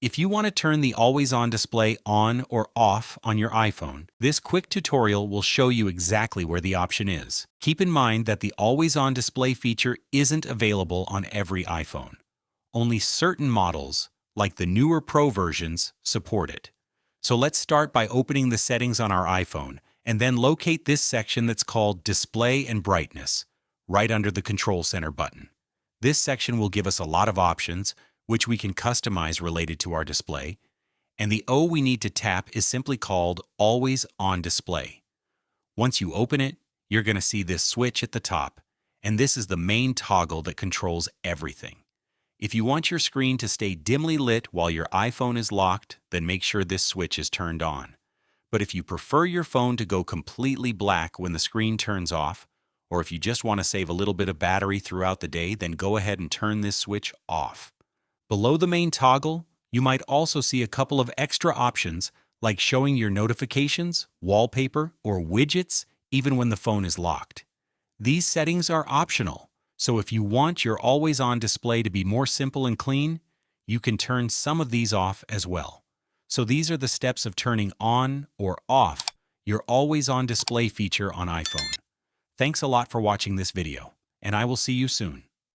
If you want to turn the always-on display on or off on your iPhone, this quick tutorial will show you exactly where the option is. Keep in mind that the always-on display feature isn't available on every iPhone. Only certain models, like the newer Pro versions, support it. So let's start by opening the settings on our iPhone and then locate this section that's called Display and Brightness, right under the Control Center button. This section will give us a lot of options, which we can customize related to our display, and the O we need to tap is simply called Always On Display. Once you open it, you're going to see this switch at the top, and this is the main toggle that controls everything. If you want your screen to stay dimly lit while your iPhone is locked, then make sure this switch is turned on. But if you prefer your phone to go completely black when the screen turns off, or if you just want to save a little bit of battery throughout the day, then go ahead and turn this switch off. Below the main toggle, you might also see a couple of extra options like showing your notifications, wallpaper, or widgets even when the phone is locked. These settings are optional, so if you want your always-on display to be more simple and clean, you can turn some of these off as well. So these are the steps of turning on or off your always-on display feature on iPhone. Thanks a lot for watching this video, and I will see you soon.